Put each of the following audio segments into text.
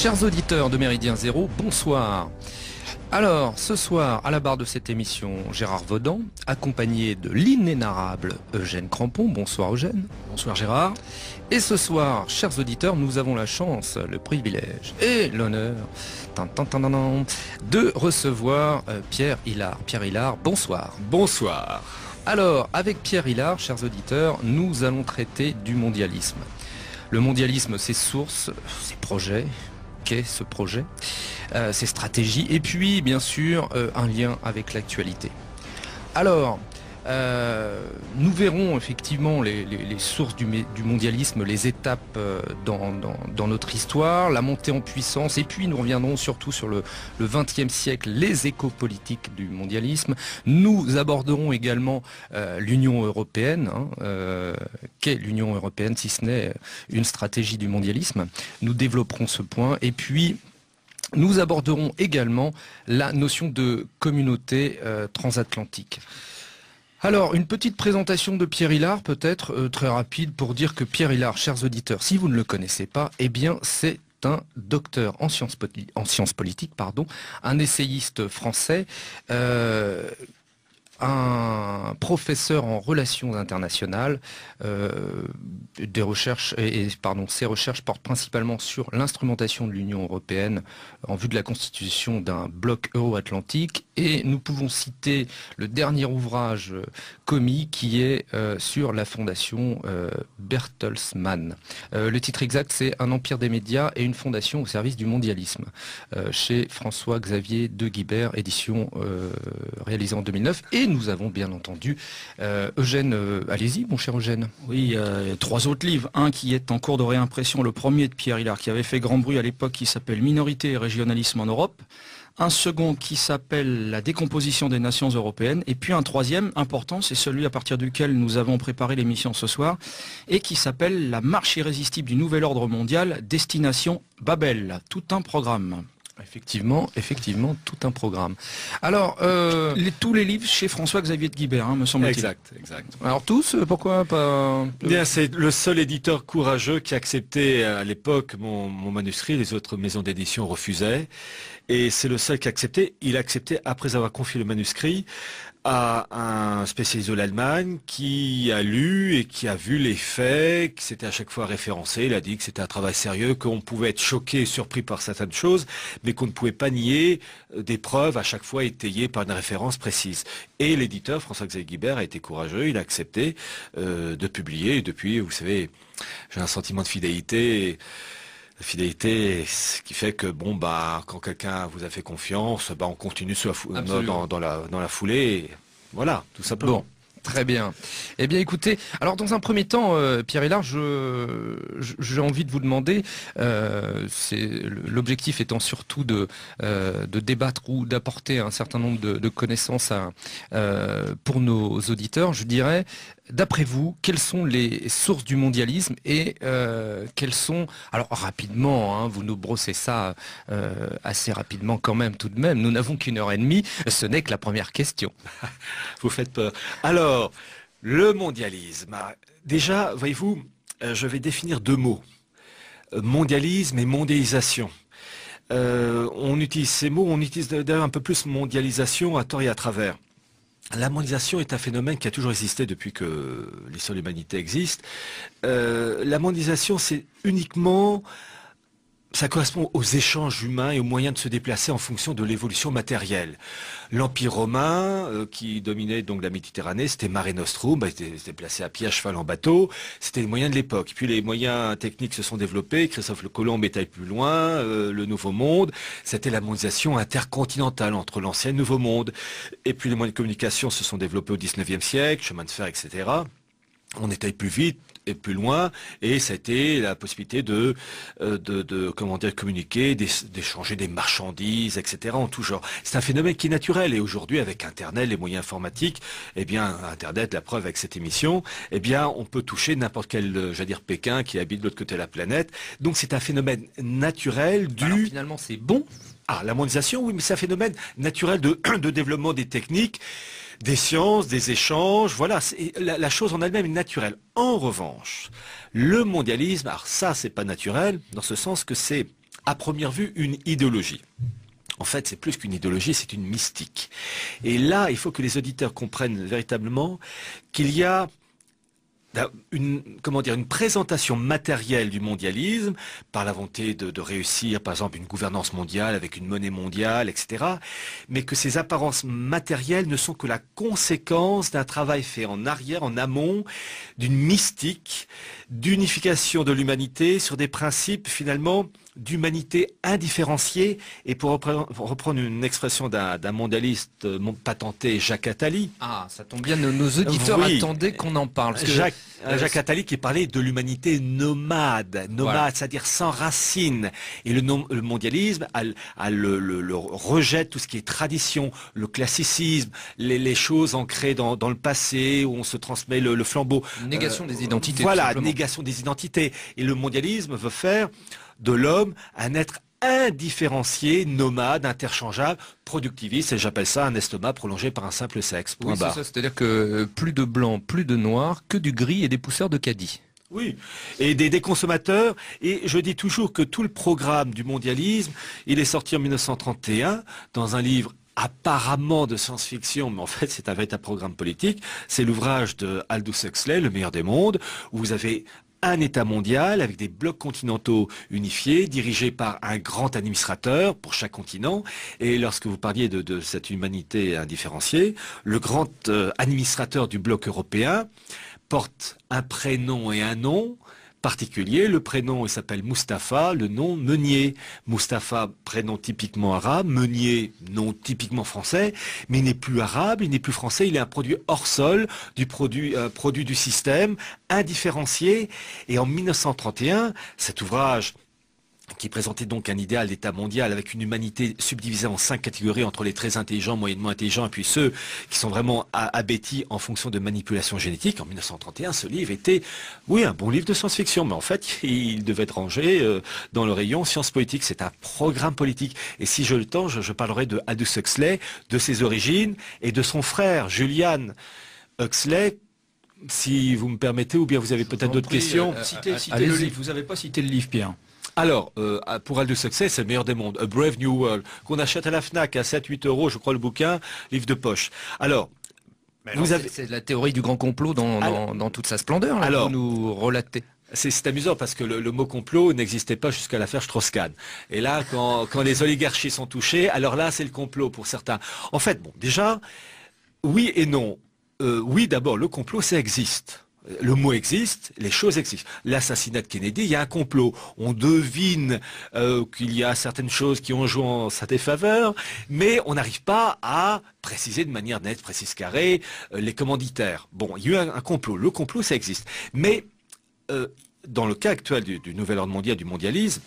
Chers auditeurs de Méridien Zéro, bonsoir. Alors, ce soir, à la barre de cette émission, Gérard Vaudan, accompagné de l'inénarrable Eugène Crampon. Bonsoir Eugène. Bonsoir Gérard. Et ce soir, chers auditeurs, nous avons la chance, le privilège et l'honneur de recevoir Pierre Hilard. Pierre Hilard, bonsoir. Bonsoir. Alors, avec Pierre Hilard, chers auditeurs, nous allons traiter du mondialisme. Le mondialisme, ses sources, ses projets. Qu'est ce projet, ses stratégies, et puis bien sûr un lien avec l'actualité. Alors, nous verrons effectivement les sources du mondialisme, les étapes dans notre histoire, la montée en puissance, et puis nous reviendrons surtout sur le XXe siècle, les éco-politiques du mondialisme. Nous aborderons également l'Union européenne, qu'est l'Union européenne si ce n'est une stratégie du mondialisme. Nous développerons ce point, et puis nous aborderons également la notion de communauté transatlantique. Alors, une petite présentation de Pierre Hilard, peut-être très rapide, pour dire que Pierre Hilard, chers auditeurs, si vous ne le connaissez pas, eh bien c'est un docteur en sciences politiques, un essayiste français, un professeur en relations internationales, ses recherches portent principalement sur l'instrumentation de l'Union européenne en vue de la constitution d'un bloc euro-atlantique, et nous pouvons citer le dernier ouvrage commis qui est sur la fondation Bertelsmann. Le titre exact, c'est Un empire des médias et une fondation au service du mondialisme, chez François-Xavier de Guibert, édition réalisée en 2009. Et nous avons bien entendu Eugène, allez-y mon cher Eugène. Oui, il y a 3 autres livres. Un qui est en cours de réimpression, le premier de Pierre Hilard, qui avait fait grand bruit à l'époque, qui s'appelle Minorité et régionalisme en Europe. Un second qui s'appelle La décomposition des nations européennes. Et puis un troisième important, c'est celui à partir duquel nous avons préparé l'émission ce soir, et qui s'appelle La marche irrésistible du nouvel ordre mondial, destination Babel. Tout un programme. Effectivement, tout un programme. Alors, tous les livres chez François-Xavier de Guibert, me semble-t-il. Exact. Alors tous, pourquoi pas Bien, c'est le seul éditeur courageux qui acceptait à l'époque mon manuscrit. Les autres maisons d'édition refusaient. Et c'est le seul qui a accepté. Il a accepté après avoir confié le manuscrit à un spécialiste de l'Allemagne qui a lu et qui a vu les faits, qui s'était à chaque fois référencé. Il a dit que c'était un travail sérieux, qu'on pouvait être choqué et surpris par certaines choses, mais qu'on ne pouvait pas nier des preuves à chaque fois étayées par une référence précise. Et l'éditeur, François-Xavier Guibert, a été courageux, il a accepté de publier. Et depuis, vous savez, j'ai un sentiment de fidélité. La fidélité, ce qui fait que quand quelqu'un vous a fait confiance, on continue dans la foulée. Voilà, tout simplement. Bon. Très bien. Eh bien, écoutez, alors dans un premier temps, Pierre Hilard, j'ai envie de vous demander, l'objectif étant surtout de débattre ou d'apporter un certain nombre de connaissances pour nos auditeurs, je dirais, d'après vous, quelles sont les sources du mondialisme et quelles sont... Alors rapidement, vous nous brossez ça assez rapidement quand même, tout de même. Nous n'avons qu'1 heure et demie, ce n'est que la première question. Vous faites peur. Alors, le mondialisme. Déjà, voyez-vous, je vais définir 2 mots. Mondialisme et mondialisation. On utilise ces mots, on utilise d'ailleurs un peu plus mondialisation à tort et à travers. La mondialisation est un phénomène qui a toujours existé depuis que l'histoire de l'humanité existe. La mondialisation, c'est uniquement... Ça correspond aux échanges humains et aux moyens de se déplacer en fonction de l'évolution matérielle. L'Empire romain, qui dominait donc la Méditerranée, c'était Mare Nostrum, il se déplaçait à pied, à cheval, en bateau. C'était les moyens de l'époque. Puis les moyens techniques se sont développés. Christophe Colomb est allé plus loin. Le Nouveau Monde, c'était la mondialisation intercontinentale entre l'ancien et le Nouveau Monde. Et puis les moyens de communication se sont développés au XIXe siècle, chemin de fer, etc. On est allé plus vite et plus loin, et ça a été la possibilité de communiquer, d'échanger des marchandises, etc. en tout genre. C'est un phénomène qui est naturel, et aujourd'hui, avec Internet, les moyens informatiques, Internet, la preuve avec cette émission, on peut toucher n'importe quel, Pékin qui habite de l'autre côté de la planète. Donc c'est un phénomène naturel Alors, finalement, c'est bon. La mondialisation, oui, mais c'est un phénomène naturel de développement des techniques, des sciences, des échanges, voilà, la chose en elle-même est naturelle. En revanche, le mondialisme, alors ça c'est pas naturel, dans ce sens que c'est à première vue, une idéologie. En fait, c'est plus qu'une idéologie, c'est une mystique. Et là, il faut que les auditeurs comprennent véritablement qu'il y a une présentation matérielle du mondialisme par la volonté de réussir, par exemple, une gouvernance mondiale avec une monnaie mondiale, etc. Mais que ces apparences matérielles ne sont que la conséquence d'un travail fait en arrière, en amont, d'une mystique, d'unification de l'humanité sur des principes, finalement, d'humanité indifférenciée, et pour reprendre une expression d'un mondialiste patenté, Jacques Attali. Ah, ça tombe bien, nos auditeurs attendaient qu'on en parle. Parce que, Jacques Attali qui parlait de l'humanité nomade, voilà. C'est-à-dire sans racines. Et le mondialisme le rejette tout ce qui est tradition, le classicisme, les choses ancrées dans le passé, où on se transmet le flambeau. Négation des identités. Voilà, négation des identités. Et le mondialisme veut faire de l'homme un être indifférencié, nomade, interchangeable, productiviste, et j'appelle ça un estomac prolongé par un simple sexe. Oui, c'est ça, c'est-à-dire que plus de blanc, plus de noir, que du gris et des pousseurs de caddie. Oui, et des consommateurs, et je dis toujours que tout le programme du mondialisme, il est sorti en 1931 dans un livre apparemment de science-fiction, mais en fait c'est un véritable programme politique, c'est l'ouvrage de Aldous Huxley, Le meilleur des mondes, où vous avez un État mondial avec des blocs continentaux unifiés, dirigés par un grand administrateur pour chaque continent. Et lorsque vous parliez de cette humanité indifférenciée, le grand administrateur du bloc européen porte un prénom et un nom particulier. Le prénom, il s'appelle Mustapha, le nom Meunier. Mustapha, prénom typiquement arabe, Meunier, nom typiquement français, mais il n'est plus arabe, il n'est plus français, il est un produit hors sol, produit du système, indifférencié. Et en 1931, cet ouvrage qui présentait donc un idéal d'État mondial avec une humanité subdivisée en 5 catégories entre les très intelligents, moyennement intelligents et puis ceux qui sont vraiment abêtis en fonction de manipulation génétique. En 1931, ce livre était, oui, un bon livre de science-fiction, mais en fait, il devait être rangé dans le rayon sciences politiques. C'est un programme politique. Et si j'ai le temps, je parlerai de Aldous Huxley, de ses origines et de son frère, Julian Huxley. Si vous me permettez, ou bien vous avez peut-être d'autres questions. Citez le livre. Vous n'avez pas cité le livre, Pierre. Alors, pour Aldous Huxley, c'est le meilleur des mondes. A Brave New World, qu'on achète à la FNAC à 7-8 euros, je crois, le bouquin, livre de poche. Alors, c'est la théorie du grand complot dans toute sa splendeur, là, alors, vous nous relatez. C'est amusant parce que le mot complot n'existait pas jusqu'à l'affaire Strauss-Kahn. Et là, quand les oligarchies sont touchées, alors là, c'est le complot pour certains. En fait, bon, déjà, oui et non. Oui, d'abord, le complot, ça existe. Le mot existe, les choses existent. L'assassinat de Kennedy, il y a un complot. On devine qu'il y a certaines choses qui ont joué en sa défaveur, mais on n'arrive pas à préciser de manière nette, précise, carrée, les commanditaires. Bon, il y a eu un complot. Le complot, ça existe. Mais dans le cas actuel du nouvel ordre mondial, du mondialisme,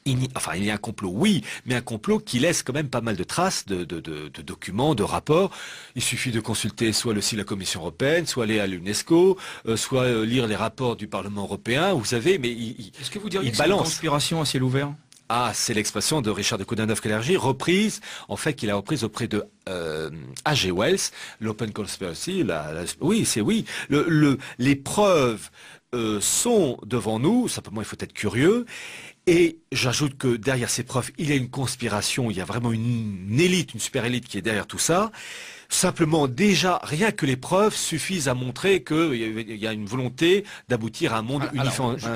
il y a un complot, oui, mais un complot qui laisse quand même pas mal de traces, de documents, de rapports. Il suffit de consulter soit le site de la Commission européenne, soit aller à l'UNESCO, soit lire les rapports du Parlement européen. Vous savez, mais est-ce que vous diriez que c'est une conspiration à ciel ouvert? Ah, c'est l'expression de Richard de Coudenhove-Kalergi, reprise, en fait, qu'il a reprise auprès de H.G. Wells, l'Open Conspiracy. Oui, c'est oui. Les preuves sont devant nous. Simplement, il faut être curieux. Et j'ajoute que derrière ces preuves, il y a une conspiration, il y a vraiment une élite, une super élite qui est derrière tout ça. Simplement, déjà, rien que les preuves suffisent à montrer qu'il y a une volonté d'aboutir à un monde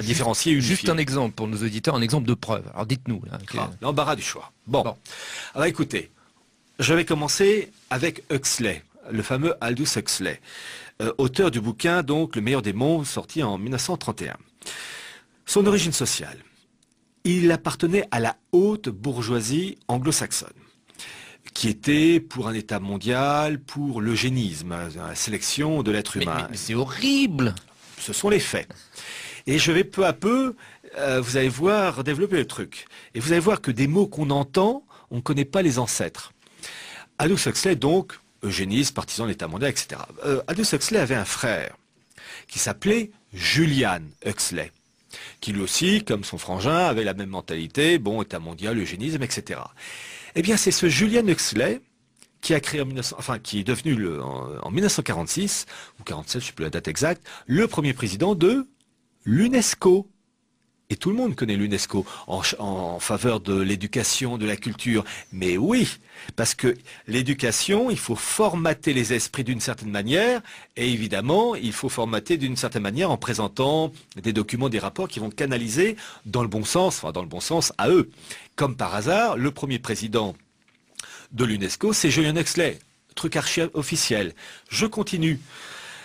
différencié, unifié. Juste un exemple pour nos auditeurs, un exemple de preuve. Alors dites-nous. L'embarras du choix. Bon. Alors écoutez, je vais commencer avec Huxley, le fameux Aldous Huxley, auteur du bouquin, donc, Le meilleur des mondes, sorti en 1931. Son origine sociale. Il appartenait à la haute bourgeoisie anglo-saxonne, qui était pour un État mondial, pour l'eugénisme, la sélection de l'être humain. Mais c'est horrible! Ce sont les faits. Et je vais peu à peu, vous allez voir, développer le truc. Et vous allez voir que des mots qu'on entend, on ne connaît pas les ancêtres. Aldous Huxley, donc, eugéniste, partisan de l'État mondial, etc. Aldous Huxley avait un frère qui s'appelait Julian Huxley, qui lui aussi, comme son frangin, avait la même mentalité, bon, État mondial, eugénisme, etc. Eh bien, c'est ce Julian Huxley qui a créé qui est devenu en 1946, ou 47, je ne sais plus la date exacte, le premier président de l'UNESCO. Et tout le monde connaît l'UNESCO en faveur de l'éducation, de la culture. Mais oui, parce que l'éducation, il faut formater les esprits d'une certaine manière. Et évidemment, il faut formater d'une certaine manière en présentant des documents, des rapports qui vont canaliser dans le bon sens, enfin dans le bon sens à eux. Comme par hasard, le premier président de l'UNESCO, c'est Julian Huxley. Truc archi officiel. Je continue.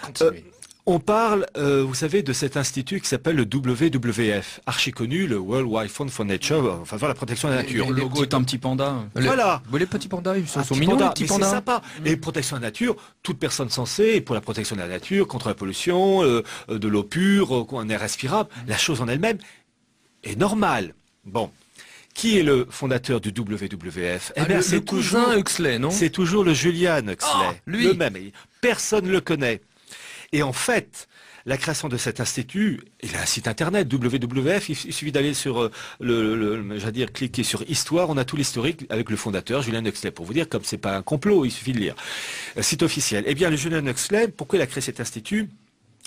Continuez. On parle, vous savez, de cet institut qui s'appelle le WWF, archi connu, le World Wide Fund for Nature, enfin la protection de la nature. Le logo est un petit panda. Voilà. Les petits pandas, ils sont Petit mignons, panda, les petits mais pandas. c'est sympa. Et protection de la nature, toute personne censée, pour la protection de la nature, contre la pollution, de l'eau pure, un air respirable, la chose en elle-même est normale. Bon. Qui est le fondateur du WWF? Eh bien, c'est cousin Huxley, non? C'est toujours le Julian Huxley. Lui. Le même. Personne ne le connaît. Et en fait, la création de cet institut, il a un site internet, WWF, il suffit d'aller sur j'allais dire, cliquer sur Histoire, on a tout l'historique avec le fondateur, Julian Huxley, pour vous dire, comme c'est pas un complot, il suffit de lire. Site officiel. Eh bien, le Julian Huxley, pourquoi il a créé cet institut?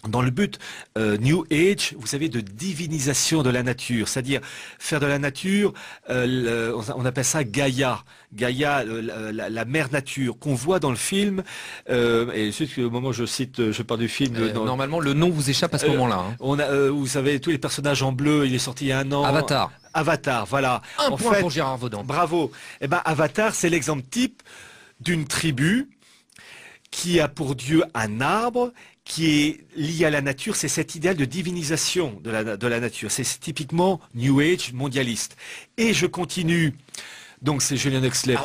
Dans le but New Age, vous savez, de divinisation de la nature, c'est-à-dire faire de la nature, on appelle ça Gaïa, Gaïa, la mère nature, qu'on voit dans le film, et juste au moment où je parle du film... Normalement, le nom vous échappe à ce moment-là. Hein. On a, vous savez, tous les personnages en bleu, il est sorti il y a un an. Avatar. Avatar, voilà. Un point pour Gérard Vaudin. Bravo. Eh ben, Avatar, c'est l'exemple type d'une tribu qui a pour dieu un arbre, qui est lié à la nature, c'est cet idéal de divinisation de la nature. C'est typiquement New Age mondialiste. Et je continue. Donc c'est Julian Huxley.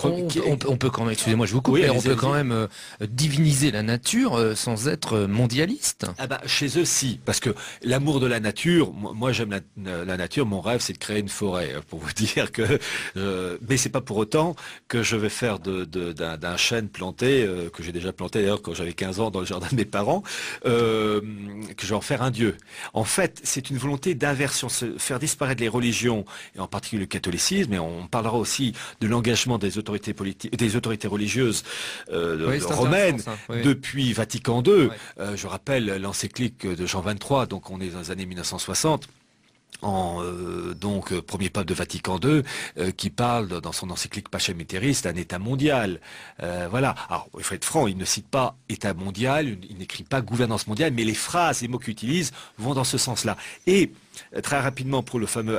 On peut quand même, excusez-moi, je vous coupe, mais on peut quand même diviniser la nature sans être mondialiste. Ah bah, chez eux, si, parce que l'amour de la nature, moi j'aime la nature, mon rêve c'est de créer une forêt, pour vous dire que, mais c'est pas pour autant que je vais faire d'un chêne planté, que j'ai déjà planté d'ailleurs quand j'avais 15 ans dans le jardin de mes parents, que je vais en faire un dieu. En fait, c'est une volonté d'inversion, faire disparaître les religions, et en particulier le catholicisme, et on parlera aussi de l'engagement des autorités politiques, des autorités religieuses romaines depuis Vatican II. Ouais. Je rappelle l'encyclique de Jean XXIII, donc on est dans les années 1960. Donc premier pape de Vatican II qui parle dans son encyclique Pacem in Terris d'un État mondial. Voilà. Alors il faut être franc, il ne cite pas État mondial, il n'écrit pas gouvernance mondiale, mais les phrases, les mots qu'il utilise vont dans ce sens-là. Et très rapidement pour le fameux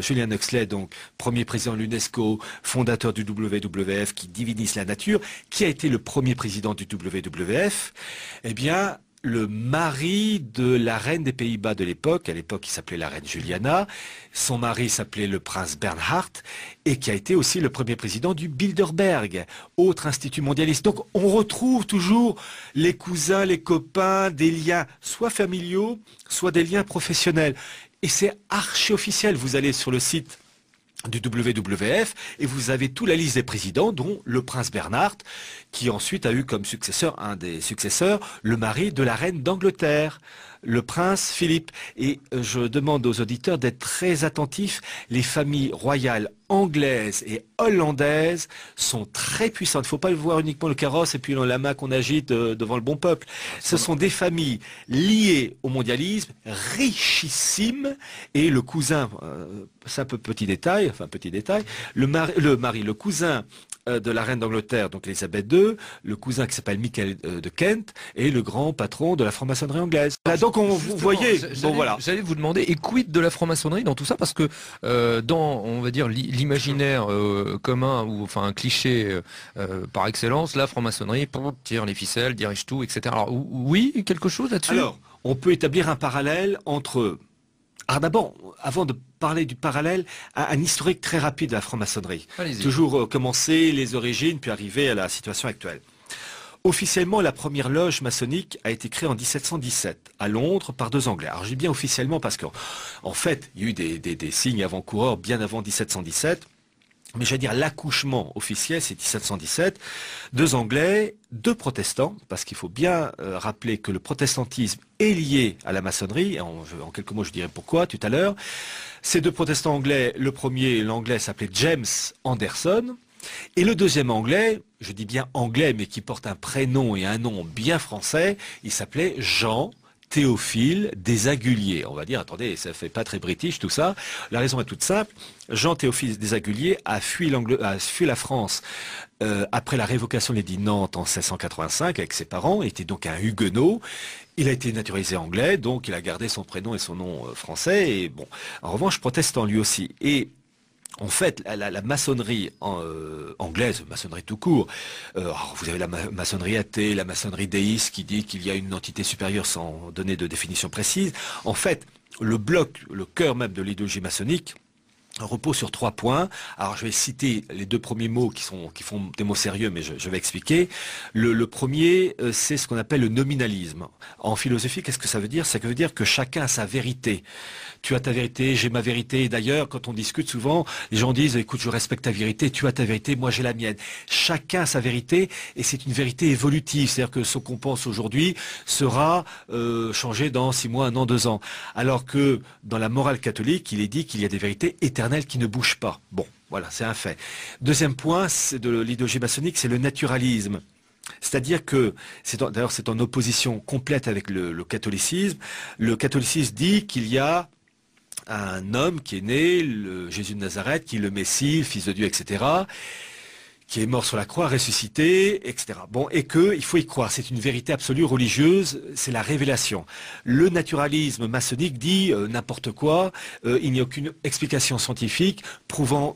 Julian Huxley, donc premier président de l'UNESCO, fondateur du WWF qui divinise la nature, qui a été le premier président du WWF, eh bien le mari de la reine des Pays-Bas de l'époque, à l'époque il s'appelait la reine Juliana, son mari s'appelait le prince Bernhard, et qui a été aussi le premier président du Bilderberg, autre institut mondialiste. Donc on retrouve toujours les cousins, les copains, des liens soit familiaux, soit des liens professionnels. Et c'est archi officiel, vous allez sur le site du WWF et vous avez toute la liste des présidents dont le prince Bernhard qui ensuite a eu comme successeur, un des successeurs, le mari de la reine d'Angleterre, le prince Philippe. Et je demande aux auditeurs d'être très attentifs, les familles royales anglaises et hollandaises sont très puissantes. Il ne faut pas voir uniquement le carrosse et puis la main qu'on agite devant le bon peuple. Ce sont des familles liées au mondialisme, richissimes, et le cousin, c'est un peu petit détail, le cousin de la reine d'Angleterre, donc Elisabeth II, le cousin qui s'appelle Michael de Kent, et le grand patron de la franc-maçonnerie anglaise. Là, donc vous voyez, bon voilà. J'allais vous demander, et quid de la franc-maçonnerie dans tout ça, parce que dans, on va dire, l'imaginaire commun, ou enfin un cliché par excellence, la franc-maçonnerie tire les ficelles, dirige tout, etc. Alors oui, quelque chose là-dessus? Alors, on peut établir un parallèle entre... Alors d'abord, avant de parler du parallèle, un historique très rapide de la franc-maçonnerie. Toujours commencer les origines, puis arriver à la situation actuelle. Officiellement, la première loge maçonnique a été créée en 1717, à Londres, par 2 Anglais. Alors je dis bien officiellement parce qu'en fait, il y a eu des signes avant-coureurs bien avant 1717. Mais j'allais dire l'accouchement officiel, c'est 1717. 2 Anglais, 2 protestants, parce qu'il faut bien rappeler que le protestantisme est lié à la maçonnerie. En quelques mots, je dirais pourquoi tout à l'heure. Ces 2 protestants anglais, le premier, l'anglais s'appelait James Anderson. Et le deuxième anglais, je dis bien anglais, mais qui porte un prénom et un nom bien français, il s'appelait Jean Théophile Desaguliers. On va dire, attendez, ça fait pas très british tout ça. La raison est toute simple. Jean Théophile Desaguliers a fui la France après la révocation de l'édit de Nantes en 1685 avec ses parents. Il était donc un huguenot. Il a été naturalisé anglais, donc il a gardé son prénom et son nom français. Et bon, en revanche, protestant lui aussi. Et en fait, la maçonnerie anglaise, maçonnerie tout court, vous avez la maçonnerie athée, la maçonnerie déiste qui dit qu'il y a une entité supérieure sans donner de définition précise. En fait, le bloc, le cœur même de l'idéologie maçonnique, repose sur 3 points. Alors je vais citer les 2 premiers mots qui font des mots sérieux, mais je vais expliquer. Le premier, c'est ce qu'on appelle le nominalisme. En philosophie, qu'est-ce que ça veut dire? Ça veut dire que chacun a sa vérité. Tu as ta vérité, j'ai ma vérité. Et d'ailleurs, quand on discute souvent, les gens disent, écoute, je respecte ta vérité, tu as ta vérité, moi j'ai la mienne. Chacun a sa vérité, et c'est une vérité évolutive. C'est-à-dire que ce qu'on pense aujourd'hui sera changé dans 6 mois, 1 an, 2 ans. Alors que dans la morale catholique, il est dit qu'il y a des vérités éternelles qui ne bougent pas. Bon, voilà, c'est un fait. Deuxième point de l'idéologie maçonnique, c'est le naturalisme. C'est-à-dire que, d'ailleurs c'est en opposition complète avec le catholicisme. Le catholicisme dit qu'il y a un homme qui est né, Jésus de Nazareth, qui est le Messie, le Fils de Dieu, etc., qui est mort sur la croix, ressuscité, etc. Bon, et qu'il faut y croire. C'est une vérité absolue religieuse, c'est la révélation. Le naturalisme maçonnique dit n'importe quoi, il n'y a aucune explication scientifique prouvant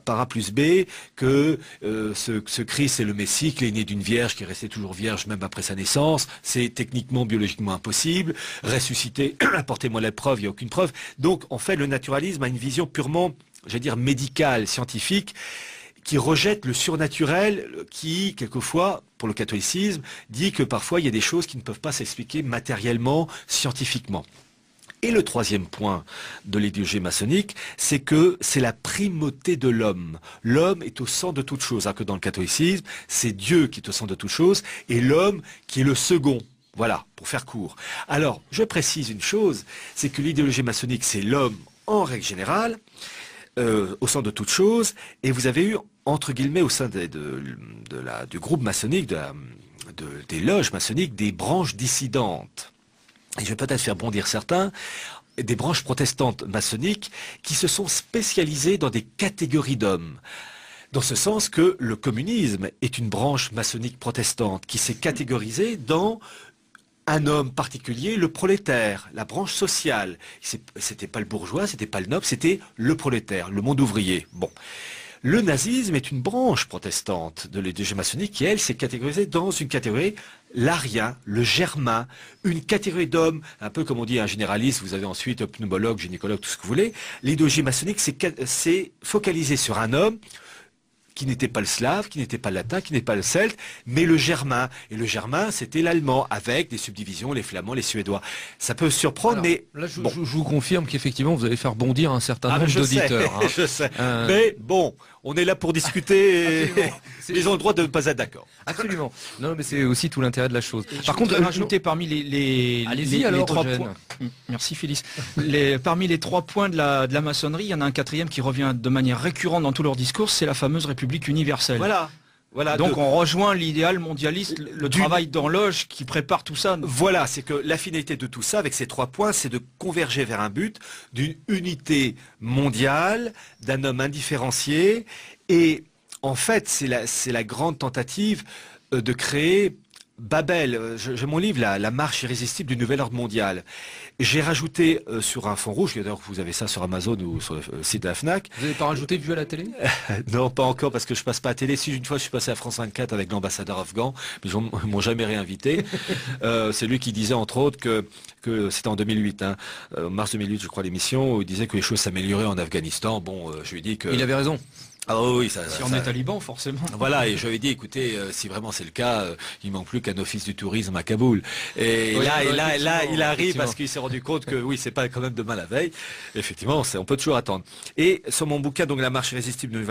par A plus B que ce Christ est le Messie, qu'il est né d'une vierge, qui est resté toujours vierge même après sa naissance. C'est techniquement, biologiquement impossible. Ressuscité, apportez-moi la preuve, il n'y a aucune preuve. Donc, en fait, le naturalisme a une vision purement, j'allais dire, médicale, scientifique, qui rejette le surnaturel, qui, quelquefois, pour le catholicisme, dit que parfois il y a des choses qui ne peuvent pas s'expliquer matériellement, scientifiquement. Et le troisième point de l'idéologie maçonnique, c'est que c'est la primauté de l'homme. L'homme est au centre de toute chose, alors que dans le catholicisme, c'est Dieu qui est au centre de toute chose, et l'homme qui est le second. Voilà, pour faire court. Alors, je précise une chose, c'est que l'idéologie maçonnique, c'est l'homme en règle générale, au centre de toute chose, et vous avez eu, entre guillemets, au sein du groupe maçonnique, des loges maçonniques, des branches dissidentes. Et je vais peut-être faire bondir certains, des branches protestantes maçonniques qui se sont spécialisées dans des catégories d'hommes. Dans ce sens que le communisme est une branche maçonnique protestante qui s'est catégorisée dans un homme particulier, le prolétaire, la branche sociale. C'était pas le bourgeois, c'était pas le noble, c'était le prolétaire, le monde ouvrier. Bon. Le nazisme est une branche protestante de l'idéologie maçonnique qui, elle, s'est catégorisée dans une catégorie, l'arien, le germain, une catégorie d'hommes, un peu comme on dit un généraliste, vous avez ensuite pneumologue, gynécologue, tout ce que vous voulez. L'idéologie maçonnique s'est focalisée sur un homme qui n'était pas le slave, qui n'était pas le latin, qui n'était pas le celte, mais le germain. Et le germain, c'était l'allemand, avec des subdivisions, les flamands, les suédois. Ça peut surprendre, mais... Là, je vous confirme qu'effectivement, vous allez faire bondir un certain nombre d'auditeurs. Hein. Je sais, mais bon, on est là pour discuter, et ils ont le droit de ne pas être d'accord. Absolument. Non, mais c'est aussi tout l'intérêt de la chose. Par contre, rajouter parmi les 3 points... Merci Phyllis. Parmi les 3 points de la maçonnerie, il y en a un 4e qui revient de manière récurrente dans tout leur discours, c'est la fameuse République universelle. Voilà. Donc on rejoint l'idéal mondialiste, le travail d'horloge qui prépare tout ça. Voilà, c'est que la finalité de tout ça, avec ces 3 points, c'est de converger vers un but d'une unité mondiale, d'un homme indifférencié. Et en fait, c'est la grande tentative de créer Babel. J'ai mon livre, la marche irrésistible du nouvel ordre mondial. J'ai rajouté sur un fond rouge, d'ailleurs vous avez ça sur Amazon ou sur le site de la FNAC. Vous n'avez pas rajouté vu à la télé? Non, pas encore, parce que je passe pas à télé. Si une fois je suis passé à France 24 avec l'ambassadeur afghan, mais ils m'ont jamais réinvité. C'est lui qui disait entre autres que c'était en 2008, hein, mars 2008 je crois l'émission, où il disait que les choses s'amélioraient en Afghanistan. Bon, je lui ai dit que... Il avait raison. Ah oui, si on est taliban, forcément. Voilà, et je lui ai dit, écoutez, si vraiment c'est le cas, il manque plus qu'un office du tourisme à Kaboul. Et oui, là, il arrive parce qu'il s'est rendu compte que oui, c'est pas quand même demain la veille. Effectivement, on peut toujours attendre. Et sur mon bouquin, donc la marche irrésistible du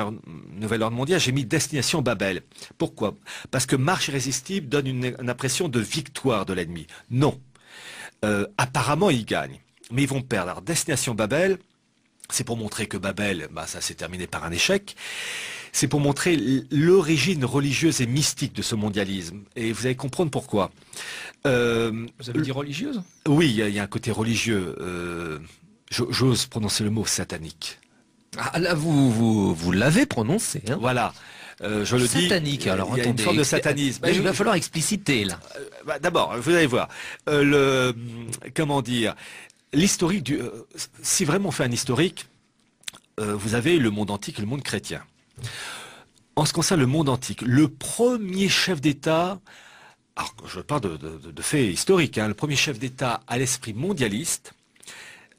nouvel ordre mondial, j'ai mis destination Babel. Pourquoi? Parce que marche irrésistible donne une impression de victoire de l'ennemi. Non. Apparemment, ils gagnent, mais ils vont perdre. Alors, destination Babel, C'est pour montrer que Babel, ça s'est terminé par un échec. C'est pour montrer l'origine religieuse et mystique de ce mondialisme. Et vous allez comprendre pourquoi. Vous avez dit religieuse? Oui, il y a un côté religieux. J'ose prononcer le mot satanique. Ah là, vous l'avez prononcé. Hein. Voilà. Je le dis. Satanique. Alors il y a une forme de satanisme. Il va falloir expliciter là. D'abord, vous allez voir. Comment dire, l'historique du. Si vraiment on fait un historique, vous avez le monde antique et le monde chrétien. En ce qui concerne le monde antique, le premier chef d'État, alors je parle de faits historiques, hein, le premier chef d'État à l'esprit mondialiste,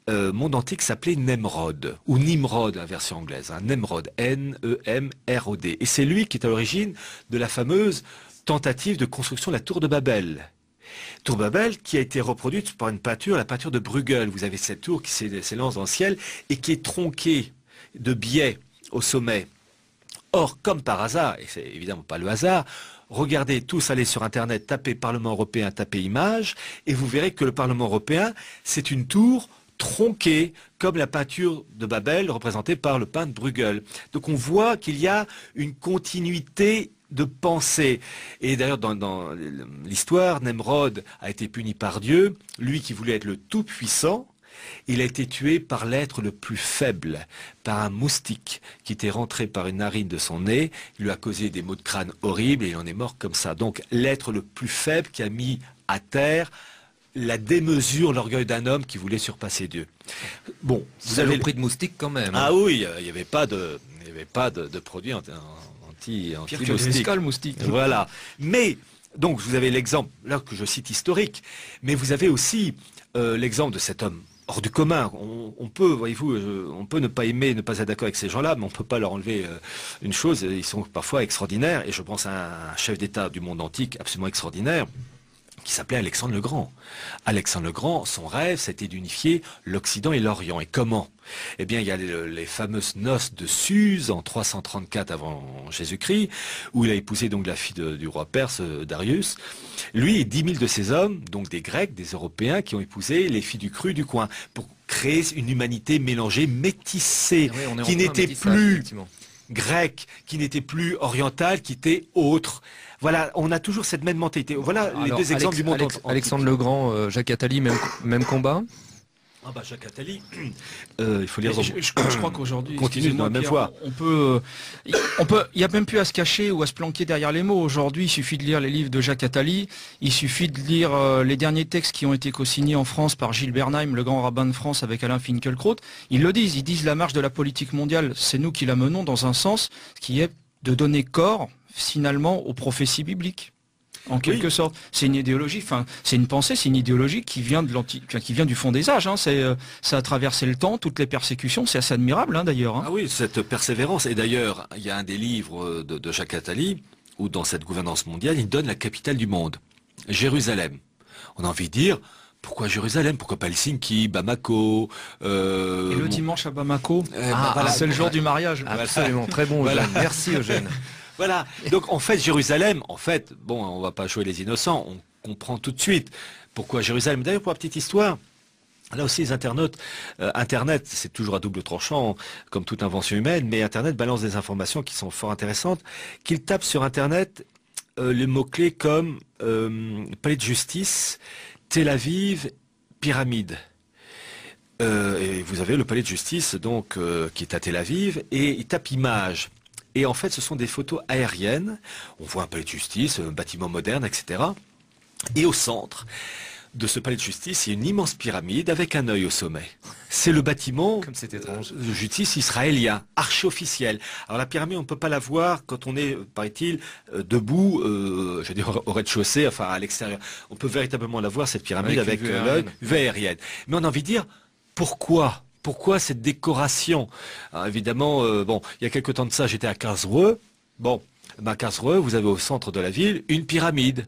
monde antique s'appelait Nemrod, ou Nimrod, la version anglaise, hein, Nemrod, N-E-M-R-O-D. Et c'est lui qui est à l'origine de la fameuse tentative de construction de la tour de Babel. Tour Babel qui a été reproduite par une peinture, la peinture de Bruegel. Vous avez cette tour qui s'élance dans le ciel et qui est tronquée de biais au sommet. Or, comme par hasard, et c'est évidemment pas le hasard, regardez tous, allez sur Internet, tapez Parlement européen, tapez images, et vous verrez que le Parlement européen, c'est une tour tronquée, comme la peinture de Babel représentée par le peintre Bruegel. Donc on voit qu'il y a une continuité de pensée. Et d'ailleurs, dans l'histoire, Nemrod a été puni par Dieu, lui qui voulait être le Tout-Puissant. Il a été tué par l'être le plus faible, par un moustique qui était rentré par une narine de son nez, il lui a causé des maux de crâne horribles et il en est mort comme ça. Donc l'être le plus faible qui a mis à terre la démesure, l'orgueil d'un homme qui voulait surpasser Dieu. Bon, vous avez le prix de moustique quand même. Ah oui, il n'y avait pas de produit anti-moustique. Moustique. Voilà. Mais, donc vous avez l'exemple, là que je cite historique, mais vous avez aussi l'exemple de cet homme hors du commun. On peut, voyez-vous, on peut ne pas aimer, ne pas être d'accord avec ces gens-là, mais on ne peut pas leur enlever une chose, ils sont parfois extraordinaires, et je pense à un chef d'État du monde antique absolument extraordinaire, qui s'appelait Alexandre le Grand. Alexandre le Grand, son rêve, c'était d'unifier l'Occident et l'Orient. Et comment? Eh bien, il y a les fameuses noces de Suse en 334 avant Jésus-Christ, où il a épousé donc la fille du roi perse Darius. Lui et 10 000 de ses hommes, donc des Grecs, des Européens, qui ont épousé les filles du cru du coin, pour créer une humanité mélangée, métissée, qui n'était plus grecque, qui n'était plus orientale, qui était autre. Voilà, on a toujours cette même mentalité. Voilà les deux exemples du monde antique. Alexandre le Grand, Jacques Attali, même combat. Ah bah Jacques Attali, il faut lire. Je crois qu'aujourd'hui, continue dans la même voie. Il n'y a même plus à se cacher ou à se planquer derrière les mots. Aujourd'hui, il suffit de lire les livres de Jacques Attali. Il suffit de lire les derniers textes qui ont été co-signés en France par Gilles Bernheim, le grand rabbin de France, avec Alain Finkielkraut. Ils le disent. Ils disent la marche de la politique mondiale, c'est nous qui la menons dans un sens qui est de donner corps finalement aux prophéties bibliques. En quelque sorte, c'est une idéologie, c'est une pensée, c'est une idéologie qui vient du fond des âges. Hein. Ça a traversé le temps, toutes les persécutions, c'est assez admirable hein, d'ailleurs. Hein. Ah oui, cette persévérance. Et d'ailleurs, il y a un des livres de Jacques Attali où dans cette gouvernance mondiale, il donne la capitale du monde, Jérusalem. On a envie de dire. Pourquoi Jérusalem? Pourquoi pas Helsinki, Bamako Et le dimanche à Bamako, c'est le jour du mariage. Absolument, très bon Eugène. Merci Eugène. Voilà, donc en fait Jérusalem, bon, on va pas jouer les innocents, on comprend tout de suite pourquoi Jérusalem. D'ailleurs, pour la petite histoire, là aussi les internautes, Internet, c'est toujours à double tranchant, comme toute invention humaine, mais Internet balance des informations qui sont fort intéressantes, qu'ils tapent sur Internet les mots-clés comme palais de justice, Tel Aviv, pyramide. Et vous avez le palais de justice donc qui est à Tel Aviv, et ils tapent images. Et en fait, ce sont des photos aériennes. On voit un palais de justice, un bâtiment moderne, etc. Et au centre de ce palais de justice, il y a une immense pyramide avec un œil au sommet. C'est le bâtiment de justice israélien, archi-officiel. Alors la pyramide, on ne peut pas la voir quand on est, paraît-il, debout, je veux dire, au rez-de-chaussée, enfin à l'extérieur. On peut véritablement la voir, cette pyramide, avec l'œil, vue aérienne. Mais on a envie de dire, pourquoi cette décoration? Alors, évidemment, bon, il y a quelque temps de ça, j'étais à Karlsruhe. Bon, à Karlsruhe, vous avez au centre de la ville une pyramide.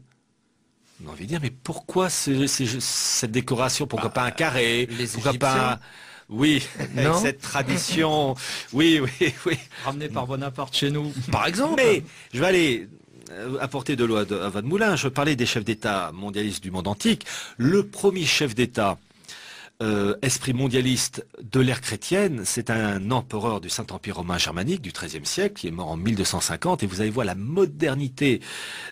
On a envie de dire, mais pourquoi cette décoration? Pourquoi pas un carré? Pourquoi pas... Oui, avec cette tradition. Oui. Ramené par Bonaparte chez nous, par exemple. Mais je vais aller apporter de l'eau à votre moulin. Je parlais des chefs d'État mondialistes du monde antique. Le premier chef d'État esprit mondialiste de l'ère chrétienne, c'est un empereur du Saint-Empire romain germanique du XIIIe siècle, qui est mort en 1250, et vous allez voir la modernité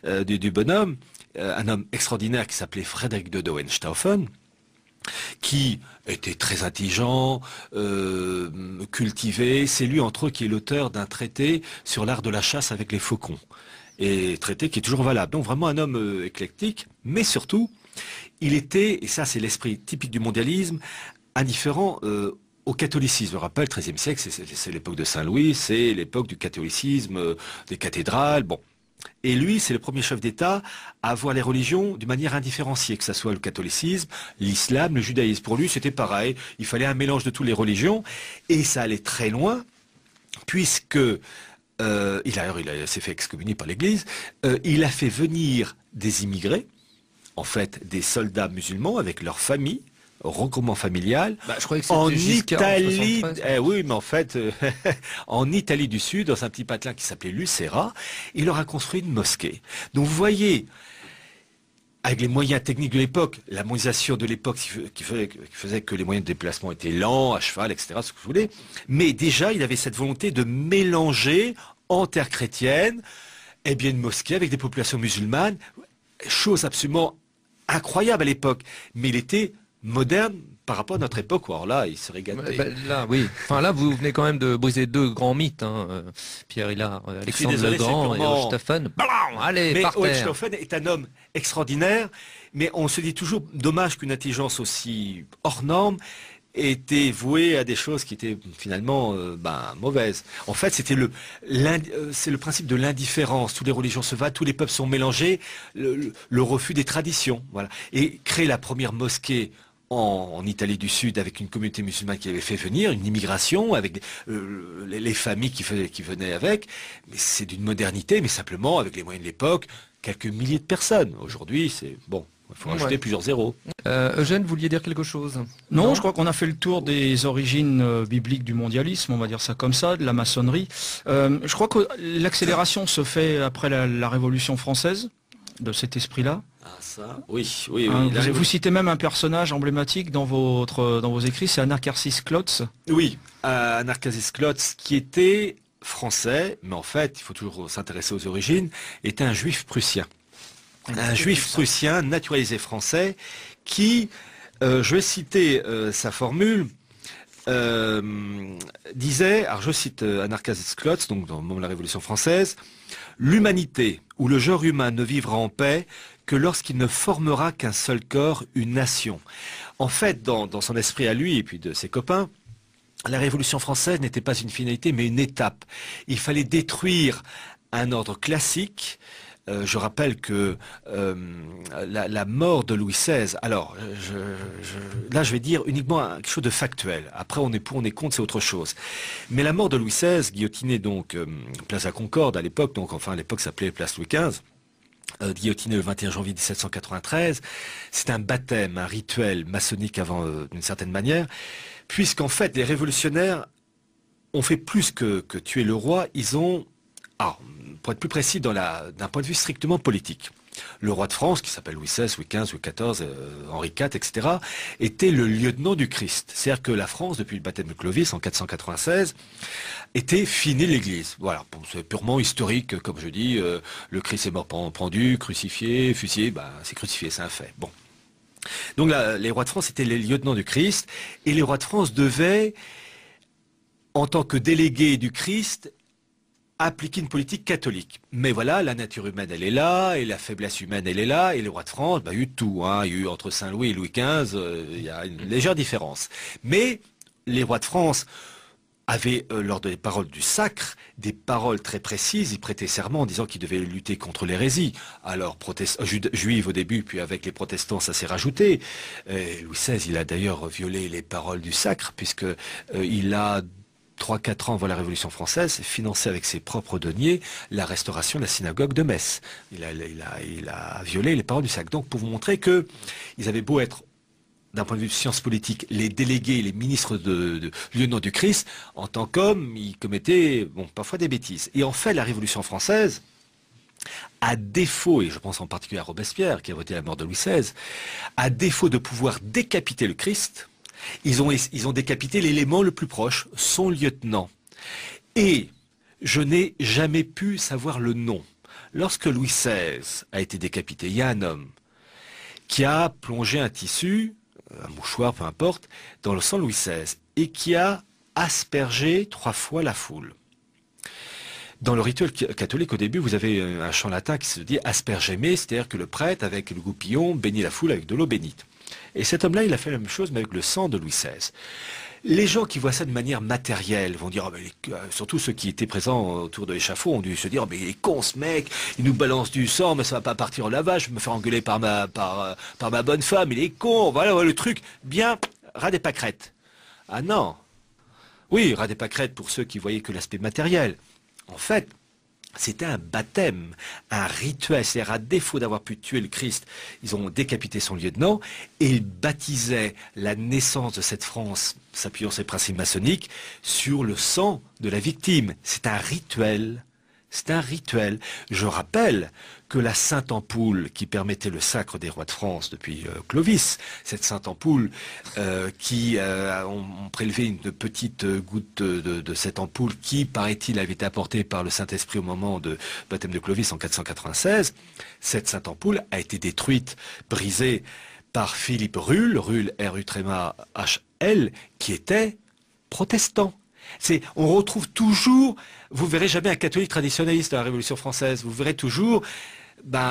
du bonhomme, un homme extraordinaire qui s'appelait Frédéric de Hohenstaufen, qui était très intelligent, cultivé. C'est lui, entre autres, qui est l'auteur d'un traité sur l'art de la chasse avec les faucons. Et traité qui est toujours valable. Donc vraiment un homme éclectique, mais surtout, il était, et ça c'est l'esprit typique du mondialisme, indifférent au catholicisme. Je rappelle, le XIIIe siècle, c'est l'époque de Saint-Louis, c'est l'époque du catholicisme, des cathédrales, bon. Et lui, c'est le premier chef d'État à voir les religions d'une manière indifférenciée, que ce soit le catholicisme, l'islam, le judaïsme. Pour lui, c'était pareil, il fallait un mélange de toutes les religions, et ça allait très loin, puisque il s'est fait excommunier par l'Église, il a fait venir des immigrés, en fait des soldats musulmans avec leur famille, regroupement familial, je croyais que en Giscard, Italie, en 73. oui, mais en fait, en Italie du Sud, dans un petit patelin qui s'appelait Lucera, il leur a construit une mosquée. Donc vous voyez, avec les moyens techniques de l'époque, la mondialisation de l'époque qui faisait que les moyens de déplacement étaient lents, à cheval, etc., ce que vous voulez, mais déjà il avait cette volonté de mélanger en terre chrétienne, eh bien une mosquée avec des populations musulmanes, chose absolument incroyable à l'époque, mais il était moderne par rapport à notre époque, alors là, il serait gâté. Là, oui. Enfin, là, vous venez quand même de briser deux grands mythes, hein. Pierre Hillard, Alexandre désolé, le Grand c'est et Hohenstaufen. Allez, Mais par terre. Hohenstaufen est un homme extraordinaire, mais on se dit toujours, dommage qu'une intelligence aussi hors norme était vouée à des choses qui étaient finalement mauvaises. En fait, c'est le principe de l'indifférence. Toutes les religions se valent, tous les peuples sont mélangés, le refus des traditions. Voilà. Et créer la première mosquée en Italie du Sud avec une communauté musulmane qui avait fait venir, une immigration avec les familles qui venaient avec, mais c'est d'une modernité, mais simplement avec les moyens de l'époque, quelques milliers de personnes. Aujourd'hui, c'est bon. Il faut rajouter plusieurs zéros. Eugène, vous vouliez dire quelque chose? Non, je crois qu'on a fait le tour des origines bibliques du mondialisme, on va dire ça comme ça, de la maçonnerie. Je crois que l'accélération se fait après la Révolution française, de cet esprit-là. Ah ça, oui. Vous citez même un personnage emblématique dans vos écrits, c'est Anacharsis Clootz. Oui, Anacharsis Clootz, qui était français, mais en fait, il faut toujours s'intéresser aux origines, était un juif prussien. Un juif prussien naturalisé français qui, je vais citer sa formule, disait, alors je cite Anacharsis Clootz, donc dans le moment de la Révolution française, l'humanité ou le genre humain ne vivra en paix que lorsqu'il ne formera qu'un seul corps, une nation. En fait, dans son esprit à lui et puis de ses copains, la Révolution française n'était pas une finalité mais une étape. Il fallait détruire un ordre classique. Je rappelle que la mort de Louis XVI, alors là je vais dire uniquement quelque chose de factuel, après on est pour, on est contre, c'est autre chose. Mais la mort de Louis XVI, guillotiné donc place à Concorde à l'époque, donc enfin à l'époque ça s'appelait place Louis XV, guillotiné le 21 janvier 1793, c'est un baptême, un rituel maçonnique avant d'une certaine manière, puisqu'en fait les révolutionnaires ont fait plus que tuer le roi, ils ont... Alors, pour être plus précis, d'un point de vue strictement politique, le roi de France, qui s'appelle Louis XVI, Louis XV, Louis XIV, Henri IV, etc., était le lieutenant du Christ. C'est-à-dire que la France, depuis le baptême de Clovis en 496, était finie de l'Église. Voilà, bon, c'est purement historique, comme je dis, le Christ est mort pendu, crucifié, fusillé, c'est crucifié, c'est un fait. Bon. Donc là, les rois de France étaient les lieutenants du Christ, et les rois de France devaient, en tant que délégués du Christ, appliquer une politique catholique. Mais voilà, la nature humaine, elle est là, et la faiblesse humaine, elle est là, et les rois de France, il y a eu tout. Hein. Il y a eu entre Saint-Louis et Louis XV, il y a une légère différence. Mais les rois de France avaient, lors des paroles du sacre, des paroles très précises. Ils prêtaient serment en disant qu'ils devaient lutter contre l'hérésie. Alors, juive au début, puis avec les protestants, ça s'est rajouté. Louis XVI, il a d'ailleurs violé les paroles du sacre, puisque il a 3-4 ans avant la Révolution française, financé avec ses propres deniers la restauration de la synagogue de Metz. Il a violé les paroles du sacre. Donc pour vous montrer que ils avaient beau être, d'un point de vue de sciences politiques, les délégués, les ministres de lieutenant du Christ, en tant qu'hommes, ils commettaient parfois des bêtises. Et en fait, la Révolution française, à défaut, et je pense en particulier à Robespierre, qui a voté la mort de Louis XVI, à défaut de pouvoir décapiter le Christ, Ils ont décapité l'élément le plus proche, son lieutenant. Et je n'ai jamais pu savoir le nom. Lorsque Louis XVI a été décapité, il y a un homme qui a plongé un tissu, un mouchoir, peu importe, dans le sang de Louis XVI, et qui a aspergé 3 fois la foule. Dans le rituel catholique, au début, vous avez un chant latin qui se dit « aspergeme », c'est-à-dire que le prêtre, avec le goupillon, bénit la foule avec de l'eau bénite. Et cet homme-là, il a fait la même chose, mais avec le sang de Louis XVI. Les gens qui voient ça de manière matérielle vont dire, oh, mais surtout ceux qui étaient présents autour de l'échafaud ont dû se dire, oh, mais il est con ce mec, il nous balance du sang, mais ça va pas partir au lavage, je vais me faire engueuler par ma bonne femme, il est con, voilà le truc, bien, ras des pâquerettes. Ah non. Oui, ras des pâquerettes pour ceux qui voyaient que l'aspect matériel. En fait, c'était un baptême, un rituel. C'est-à-dire, à défaut d'avoir pu tuer le Christ, ils ont décapité son lieutenant et ils baptisaient la naissance de cette France, s'appuyant sur les principes maçonniques, sur le sang de la victime. C'est un rituel. C'est un rituel. Je rappelle que la sainte ampoule qui permettait le sacre des rois de France depuis Clovis, cette sainte ampoule qui ont prélevé une petite goutte de cette ampoule qui, paraît-il, avait été apportée par le Saint-Esprit au moment de baptême de Clovis en 496, cette sainte ampoule a été détruite, brisée par Philippe Ruhl, R-U-H-L, qui était protestant. On retrouve toujours, vous verrez jamais un catholique traditionnaliste de la Révolution française, vous verrez toujours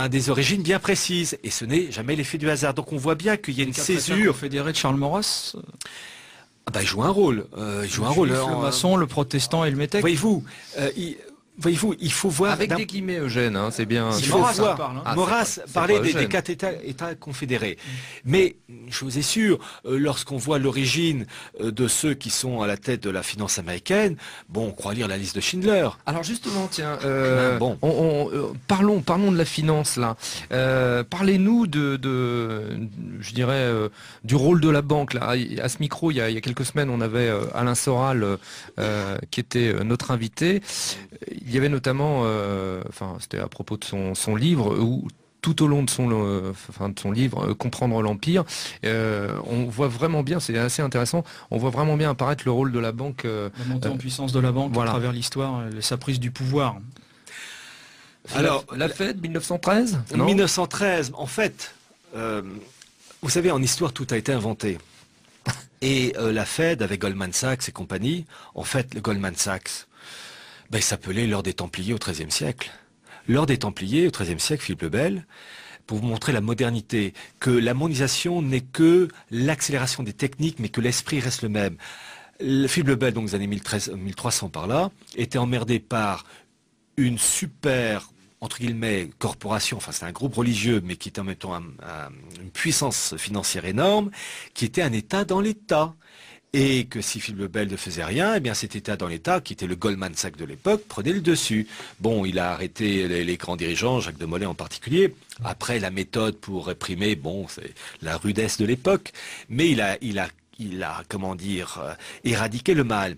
des origines bien précises, et ce n'est jamais l'effet du hasard. Donc on voit bien qu'il y a une césure. Fédéré de Charles Maurras. Il joue un rôle. Il joue un rôle. Le maçon, le protestant et le métèque. Voyez-vous, il faut voir... Avec des guillemets, Eugène, hein, c'est bien... Il faut voir. Maurras parlait des 4 États confédérés. Mais, chose est sûre, lorsqu'on voit l'origine de ceux qui sont à la tête de la finance américaine, on croit lire la liste de Schindler. Alors justement, tiens, parlons de la finance, là. Parlez-nous je dirais, du rôle de la banque, là. À ce micro, il y a quelques semaines, on avait Alain Soral, qui était notre invité. Il y avait notamment, c'était à propos de son livre, où tout au long de son livre, Comprendre l'Empire, on voit vraiment bien, c'est assez intéressant, on voit vraiment bien apparaître le rôle de la banque. La montée en puissance de la banque à travers l'histoire, sa prise du pouvoir. Alors, la Fed, 1913 non 1913, en fait, vous savez, en histoire, tout a été inventé. Et la Fed, avec Goldman Sachs et compagnie, en fait, le Goldman Sachs, il s'appelait l'ordre des Templiers au XIIIe siècle. L'ordre des Templiers au XIIIe siècle, Philippe le Bel, pour vous montrer la modernité, que la mondialisation n'est que l'accélération des techniques, mais que l'esprit reste le même. Philippe le Bel, donc des années 1300 par là, était emmerdé par une super, entre guillemets, corporation, c'est un groupe religieux, mais qui était en même temps une puissance financière énorme, qui était un État dans l'État. Et que si Philippe le Bel ne faisait rien, cet État dans l'État, qui était le Goldman Sachs de l'époque, prenait le dessus. Il a arrêté les grands dirigeants, Jacques de Molay en particulier. Après, la méthode pour réprimer, c'est la rudesse de l'époque. Mais il a éradiqué le mal.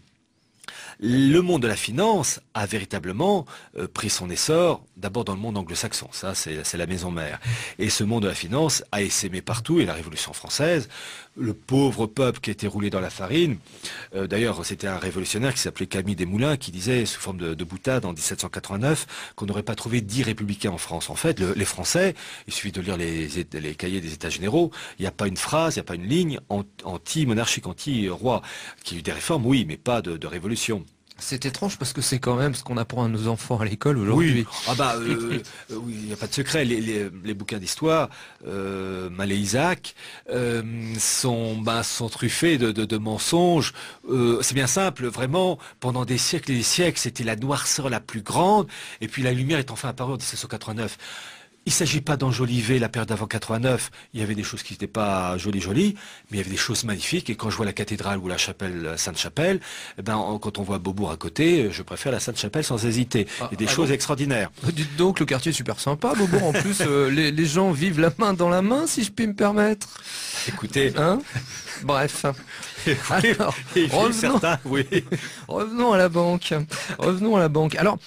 Le monde de la finance a véritablement pris son essor d'abord dans le monde anglo-saxon, ça c'est la maison mère. Et ce monde de la finance a essaimé partout, et la Révolution française, le pauvre peuple qui était roulé dans la farine, d'ailleurs c'était un révolutionnaire qui s'appelait Camille Desmoulins qui disait sous forme de boutade en 1789 qu'on n'aurait pas trouvé 10 républicains en France. En fait, les Français, il suffit de lire les cahiers des États généraux, il n'y a pas une phrase, il n'y a pas une ligne anti-monarchique, anti-roi, qui a eu des réformes, oui, mais pas de révolution. C'est étrange parce que c'est quand même ce qu'on apprend à nos enfants à l'école aujourd'hui. Oui, il n'y a pas de secret. Les bouquins d'histoire, Mallet Isaac, sont truffés de mensonges. C'est bien simple, vraiment, pendant des siècles et des siècles, c'était la noirceur la plus grande. Et puis la lumière est enfin apparue en 1789. Il ne s'agit pas d'enjoliver la période d'avant 89. Il y avait des choses qui n'étaient pas jolies, mais il y avait des choses magnifiques. Et quand je vois la cathédrale ou la chapelle Sainte-Chapelle, quand on voit Beaubourg à côté, je préfère la Sainte-Chapelle sans hésiter. Il y a des choses extraordinaires. Dites donc, le quartier est super sympa, Beaubourg. En plus, les gens vivent la main dans la main, si je puis me permettre. Écoutez... Bref. Alors, revenons à la banque. Alors,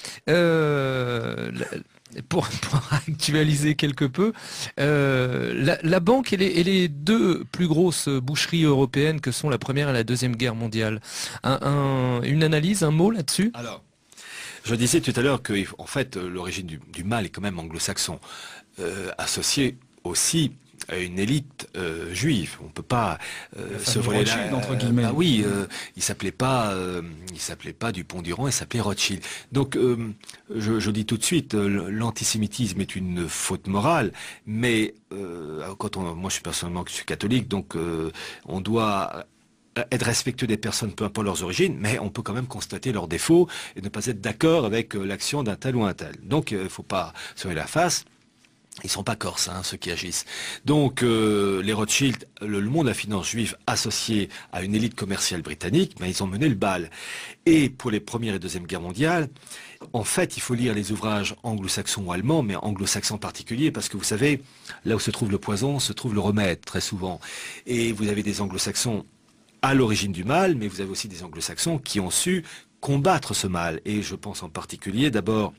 pour actualiser quelque peu, la banque et les deux plus grosses boucheries européennes que sont la Première et la Deuxième Guerre mondiale. Une analyse, un mot là-dessus? Alors, je disais tout à l'heure que, en fait, l'origine du mal est quand même anglo-saxon, associé aussi à une élite juive. On peut pas se voler Rothschild, entre guillemets. oui, il s'appelait pas Dupont-Durand, il s'appelait Rothschild. Donc, je dis tout de suite, l'antisémitisme est une faute morale, mais moi, je suis personnellement catholique, donc on doit être respectueux des personnes, peu importe leurs origines, mais on peut quand même constater leurs défauts et ne pas être d'accord avec l'action d'un tel ou un tel. Donc, il ne faut pas se voiler la face. Ils sont pas corses, hein, ceux qui agissent. Donc, les Rothschild, le monde de la finance juive associé à une élite commerciale britannique, ben, ils ont mené le bal. Et pour les Premières et Deuxième Guerres mondiales, en fait, il faut lire les ouvrages anglo-saxons ou allemands, mais anglo-saxons en particulier, parce que vous savez, là où se trouve le poison, se trouve le remède, très souvent. Et vous avez des anglo-saxons à l'origine du mal, mais vous avez aussi des anglo-saxons qui ont su combattre ce mal. Et je pense en particulier d'abord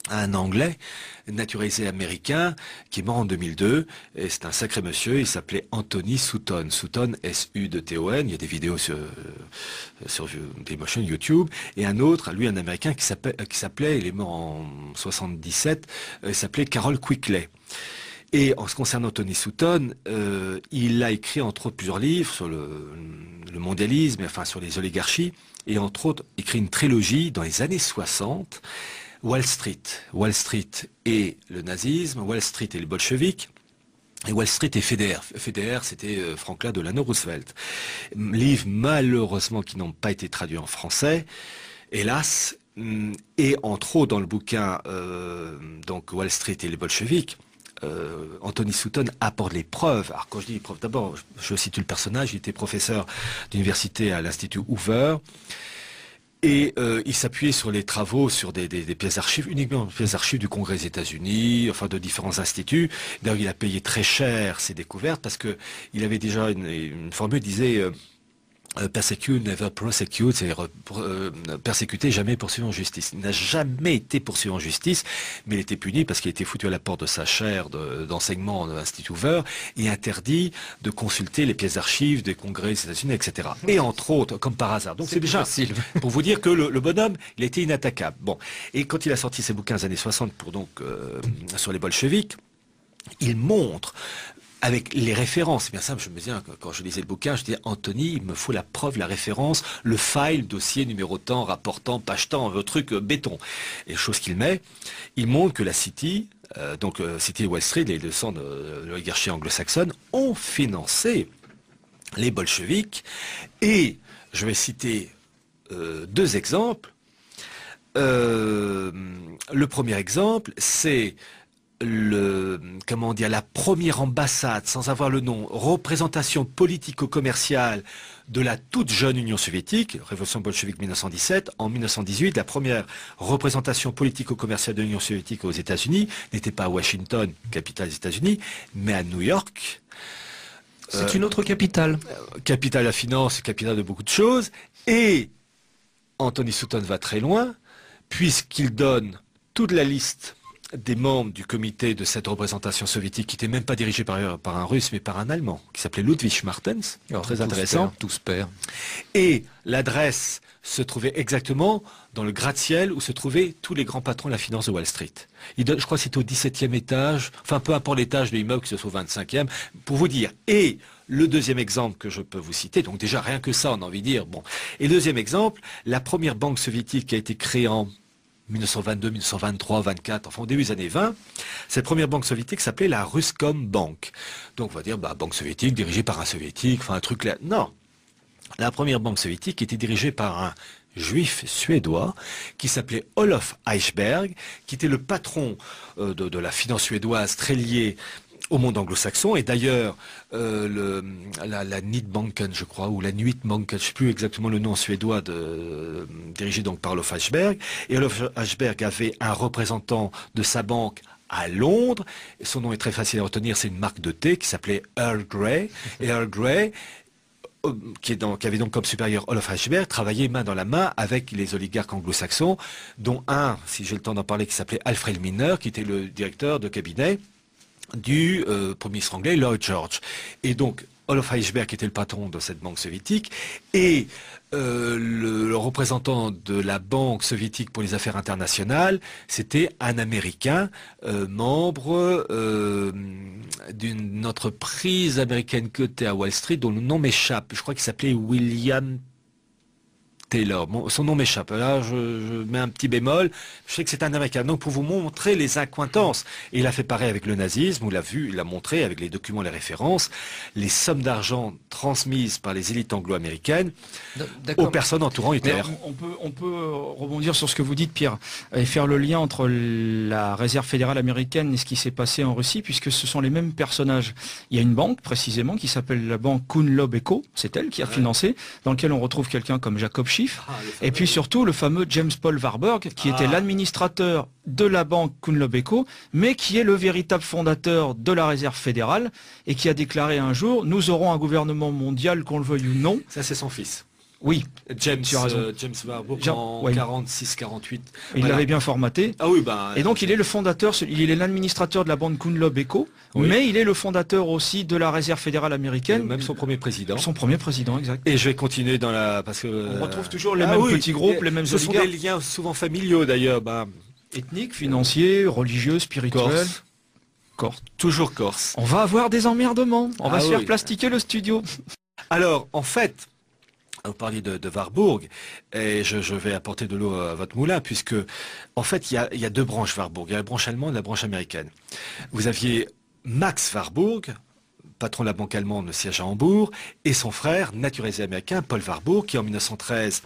à un Anglais naturalisé américain qui est mort en 2002, et c'est un sacré monsieur, il s'appelait Anthony Sutton, Sutton S-U-T-O-N, il y a des vidéos sur Dailymotion, YouTube, et un autre, lui un américain qui s'appelait, il est mort en 77, il s'appelait Carroll Quigley. Et en ce qui concerne Anthony Sutton, il a écrit entre autres plusieurs livres sur le mondialisme, enfin sur les oligarchies, et entre autres écrit une trilogie dans les années 60, Wall Street et le nazisme, Wall Street et les bolcheviks, et Wall Street et FDR. FDR, c'était Franklin Delano Roosevelt. Livres malheureusement qui n'ont pas été traduits en français, hélas, et entre autres dans le bouquin donc Wall Street et les bolcheviks, Anthony Sutton apporte les preuves. Alors quand je dis les preuves, d'abord, je situe le personnage, il était professeur d'université à l'Institut Hoover, et il s'appuyait sur les travaux, sur des pièces d'archives, uniquement des pièces d'archives du Congrès des États-Unis, enfin de différents instituts. D'ailleurs, il a payé très cher ses découvertes parce que il avait déjà une formule qui disait persecute, never prosecute, c'est-à-dire persécuter, jamais poursuivre en justice. Il n'a jamais été poursuivi en justice, mais il était puni parce qu'il était foutu à la porte de sa chaire d'enseignement de l'Institut Hoover et interdit de consulter les pièces d'archives des congrès des États-Unis, etc. Et entre autres, comme par hasard. Donc c'est déjà facile pour vous dire que le bonhomme, il était inattaquable. Bon, et quand il a sorti ses bouquins des années 60 pour donc sur les bolcheviks, il montre avec les références, c'est bien simple, je me disais, quand je lisais le bouquin, je disais, Anthony, il me faut la preuve, la référence, le file, dossier, numéro temps, rapport temps, page temps, le truc béton. Et chose qu'il met, il montre que la City, City et Wall Street, les deux centres de l'oligarchie anglo-saxonne, ont financé les bolcheviks. Et je vais citer deux exemples. Le premier exemple, c'est la première ambassade, sans avoir le nom, représentation politico-commerciale de la toute jeune Union soviétique, révolution bolchevique 1917, en 1918, la première représentation politico-commerciale de l'Union soviétique aux États-Unis n'était pas à Washington, capitale des États-Unis, mais à New York. C'est une autre capitale. Capitale de la finance, capitale de beaucoup de choses, et Anthony Sutton va très loin, puisqu'il donne toute la liste des membres du comité de cette représentation soviétique qui n'était même pas dirigé par un russe mais par un allemand qui s'appelait Ludwig Martens, très intéressant. Tous pairs. Et l'adresse se trouvait exactement dans le gratte-ciel où se trouvaient tous les grands patrons de la finance de Wall Street. Je crois que c'était au 17e étage, enfin peu importe l'étage de l'immeuble, que ce soit au 25e, pour vous dire. Et le deuxième exemple que je peux vous citer, donc déjà rien que ça on a envie de dire, bon. Et le deuxième exemple, la première banque soviétique qui a été créée en 1922, 1923, 24, enfin au début des années 20, cette première banque soviétique s'appelait la Ruscombank. Donc on va dire, banque soviétique dirigée par un soviétique, enfin un truc là. Non. La première banque soviétique était dirigée par un juif suédois qui s'appelait Olof Eichberg, qui était le patron de la finance suédoise très liée au monde anglo-saxon, et d'ailleurs la Nidbanken, je crois, ou la Nuitbanken, je ne sais plus exactement le nom suédois, dirigé donc par Olof Eichberg, et Olof Eichberg avait un représentant de sa banque à Londres, et son nom est très facile à retenir, c'est une marque de thé qui s'appelait Earl Grey, et Earl Grey qui avait donc comme supérieur Olof Heichberg, travaillait main dans la main avec les oligarques anglo-saxons, dont un, si j'ai le temps d'en parler, qui s'appelait Alfred Milner, qui était le directeur de cabinet du premier ministre anglais Lloyd George. Et donc, Olof Heichberg était le patron de cette banque soviétique, et le représentant de la banque soviétique pour les affaires internationales, c'était un Américain, membre d'une entreprise américaine cotée à Wall Street, dont le nom m'échappe. Je crois qu'il s'appelait William Taylor. Bon, son nom m'échappe. Là, je mets un petit bémol. Je sais que c'est un Américain. Donc, pour vous montrer les accointances, et il a fait pareil avec le nazisme, il a montré avec les documents, les références, les sommes d'argent transmises par les élites anglo-américaines aux personnes entourant Hitler. On peut rebondir sur ce que vous dites, Pierre, et faire le lien entre la réserve fédérale américaine et ce qui s'est passé en Russie, puisque ce sont les mêmes personnages. Il y a une banque, précisément, qui s'appelle la banque Kuhn-Loeb-Eco, c'est elle qui a financé, dans laquelle on retrouve quelqu'un comme Jacob Schiff, et puis surtout le fameux James Paul Warburg, qui était l'administrateur de la banque Kuhn-Loeb-Eco, mais qui est le véritable fondateur de la réserve fédérale, et qui a déclaré un jour, nous aurons un gouvernement mondial, qu'on le veuille ou non. Ça, c'est son fils. Oui, James Warburg en 46-48. Il l'avait bien formaté. Ah oui, et donc il est le fondateur, il est l'administrateur de la banque Kuhn-Loeb-Eco, mais il est le fondateur aussi de la réserve fédérale américaine. Même son premier président. Son premier président, exact. Et je vais continuer dans parce que on retrouve toujours les mêmes petits groupes, les mêmes oligarques. Ce sont des liens souvent familiaux d'ailleurs. Ethniques, financiers, religieux, spirituels. Corse. Toujours corse. On va avoir des emmerdements. On va se faire plastiquer le studio. Alors, en fait, vous parliez de Warburg, et je vais apporter de l'eau à votre moulin, puisque, en fait, il y a deux branches Warburg. Il y a la branche allemande et la branche américaine. Vous aviez Max Warburg, patron de la banque allemande, le siège à Hambourg, et son frère, naturalisé américain, Paul Warburg, qui en 1913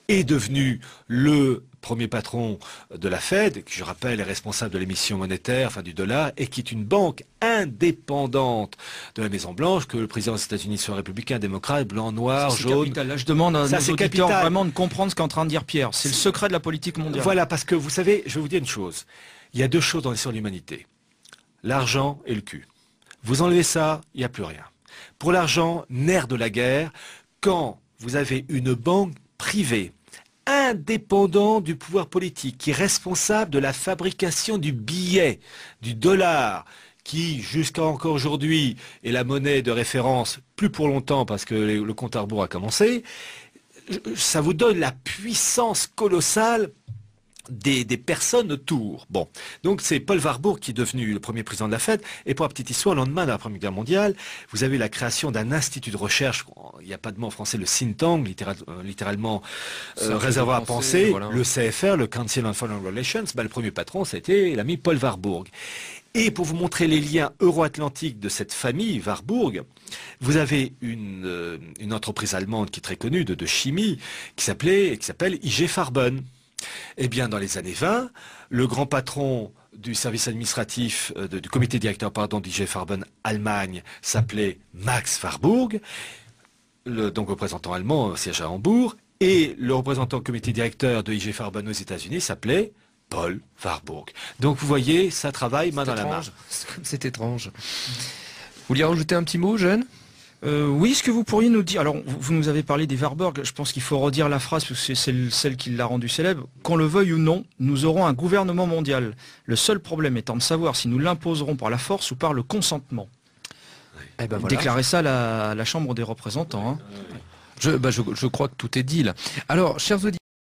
est devenu le premier patron de la Fed, qui je rappelle est responsable de l'émission monétaire, enfin du dollar, et qui est une banque indépendante de la Maison Blanche, que le président des États-Unis soit républicain, démocrate, blanc, noir, jaune. Capital. Là, je demande à nos auditeurs vraiment de comprendre ce qu'est en train de dire Pierre. C'est le secret de la politique mondiale. Voilà, parce que vous savez, je vais vous dire une chose. Il y a deux choses dans l'histoire de l'humanité. L'argent et le cul. Vous enlevez ça, il n'y a plus rien. Pour l'argent, nerf de la guerre, quand vous avez une banque privée, indépendant du pouvoir politique, qui est responsable de la fabrication du billet, du dollar, qui jusqu'à encore aujourd'hui est la monnaie de référence, plus pour longtemps parce que le compte à rebours a commencé, ça vous donne la puissance colossale des personnes autour. Bon, donc c'est Paul Warburg qui est devenu le premier président de la Fed, et pour la petite histoire, le lendemain de la Première Guerre mondiale, vous avez la création d'un institut de recherche, il n'y a pas de mot en français, le think tank, littéralement réservoir à penser, voilà. Le CFR, le Council on Foreign Relations, le premier patron, c'était l'ami Paul Warburg. Et pour vous montrer les liens euro-atlantiques de cette famille Warburg, vous avez une entreprise allemande qui est très connue, de chimie, qui s'appelle IG Farben. Eh bien, dans les années 20, le grand patron du service administratif, du comité directeur, d'IG Farben Allemagne, s'appelait Max Warburg, donc représentant allemand, siège à Hambourg, et le représentant comité directeur de IG Farben aux États-Unis s'appelait Paul Warburg. Donc, vous voyez, ça travaille main dans la main. C'est étrange. Vous vouliez rajouter un petit mot, Jeanne ? Oui, est-ce que vous pourriez nous dire, alors vous nous avez parlé des Warburg, je pense qu'il faut redire la phrase, parce que c'est celle qui l'a rendu célèbre, qu'on le veuille ou non, nous aurons un gouvernement mondial. Le seul problème étant de savoir si nous l'imposerons par la force ou par le consentement. Eh ben voilà. Déclarez ça à la Chambre des représentants. Hein. Je crois que tout est dit là. Alors, chers auditeurs,